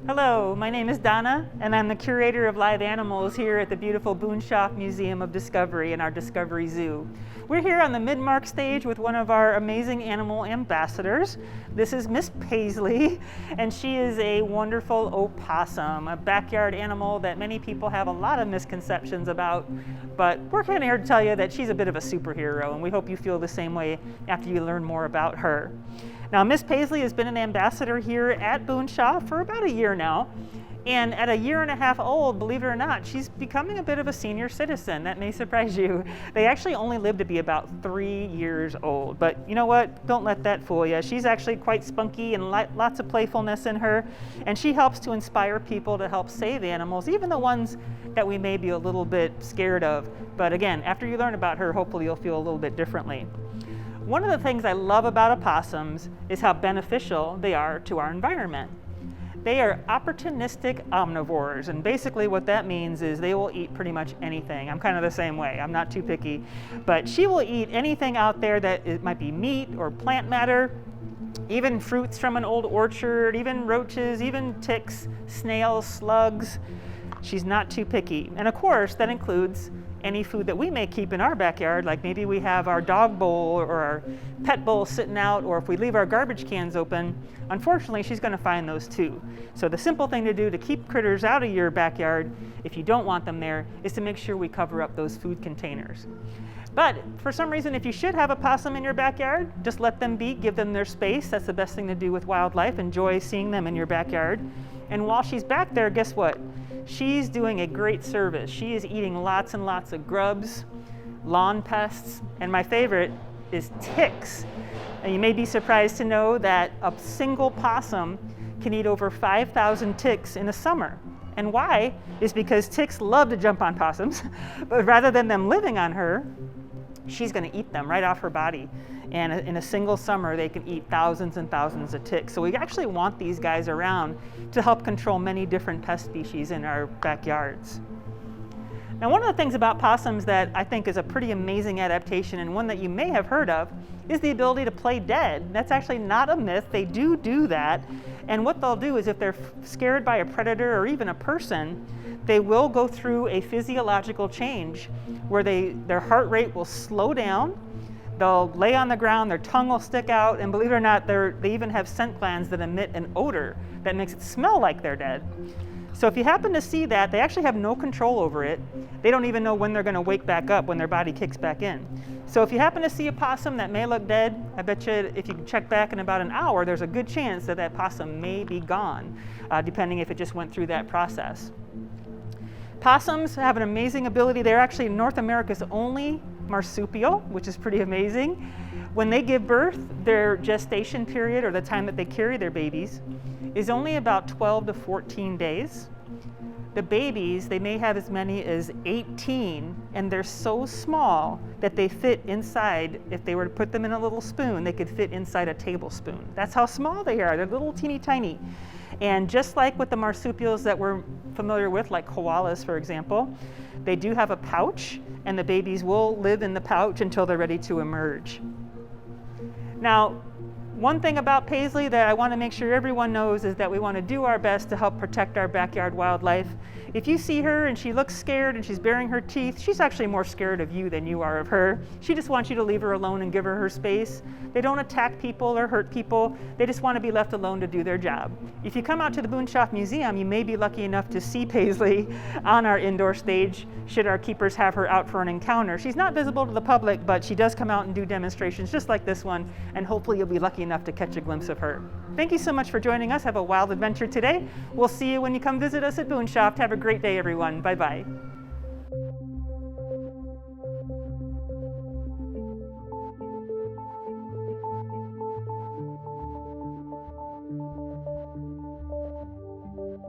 Hello, my name is Donna, and I'm the curator of live animals here at the beautiful Boonshoff Museum of Discovery in our Discovery Zoo. We're here on the mid-mark stage with one of our amazing animal ambassadors. This is Miss Paisley, and she is a wonderful opossum, a backyard animal that many people have a lot of misconceptions about, but we're kind of here to tell you that she's a bit of a superhero, and we hope you feel the same way after you learn more about her. Now, Miss Paisley has been an ambassador here at Boonshoff for about a year now, and at a year and a half old, believe it or not, she's becoming a bit of a senior citizen. That may surprise you. They actually only live to be about 3 years old, but you know what? Don't let that fool you. She's actually quite spunky and lots of playfulness in her, and she helps to inspire people to help save animals, even the ones that we may be a little bit scared of. But again, after you learn about her, hopefully you'll feel a little bit differently. One of the things I love about opossums is how beneficial they are to our environment. They are opportunistic omnivores, and basically what that means is they will eat pretty much anything. I'm kind of the same way. I'm not too picky, but she will eat anything out there that it might be meat or plant matter, even fruits from an old orchard, even roaches, even ticks, snails, slugs. She's not too picky. And of course, that includes any food that we may keep in our backyard, like maybe we have our dog bowl or our pet bowl sitting out, or if we leave our garbage cans open, unfortunately she's going to find those too. So the simple thing to do to keep critters out of your backyard, if you don't want them there, is to make sure we cover up those food containers. But for some reason, if you should have a possum in your backyard, just let them be, give them their space. That's the best thing to do with wildlife. Enjoy seeing them in your backyard. And while she's back there, guess what? She's doing a great service. She is eating lots and lots of grubs, lawn pests, and my favorite is ticks. And you may be surprised to know that a single possum can eat over 5,000 ticks in a summer. And why? Is because ticks love to jump on possums, but rather than them living on her, she's going to eat them right off her body. And in a single summer, they can eat thousands and thousands of ticks. So we actually want these guys around to help control many different pest species in our backyards. Now, one of the things about possums that I think is a pretty amazing adaptation, and one that you may have heard of, is the ability to play dead. That's actually not a myth. They do that. And what they'll do is if they're scared by a predator or even a person, they will go through a physiological change where their heart rate will slow down. They'll lay on the ground, their tongue will stick out, and believe it or not, they even have scent glands that emit an odor that makes it smell like they're dead. So if you happen to see that, they actually have no control over it. They don't even know when they're going to wake back up, when their body kicks back in. So if you happen to see a possum that may look dead, I bet you if you check back in about an hour, there's a good chance that that possum may be gone, depending if it just went through that process. Possums have an amazing ability. They're actually North America's only marsupial, which is pretty amazing. When they give birth, their gestation period, or the time that they carry their babies, is only about 12 to 14 days. The babies, they may have as many as 18, and they're so small that they fit inside, if they were to put them in a little spoon, they could fit inside a tablespoon. That's how small they are. They're little teeny tiny. And just like with the marsupials that we're familiar with, like koalas, for example, they do have a pouch, and the babies will live in the pouch until they're ready to emerge. Now, one thing about Paisley that I want to make sure everyone knows is that we want to do our best to help protect our backyard wildlife. If you see her and she looks scared and she's baring her teeth, she's actually more scared of you than you are of her. She just wants you to leave her alone and give her her space. They don't attack people or hurt people. They just want to be left alone to do their job. If you come out to the Boonshoff Museum, you may be lucky enough to see Paisley on our indoor stage, should our keepers have her out for an encounter. She's not visible to the public, but she does come out and do demonstrations just like this one, and hopefully you'll be lucky enough to catch a glimpse of her. Thank you so much for joining us. Have a wild adventure today. We'll see you when you come visit us at Boonshoff. Have a great day, everyone. Bye-bye.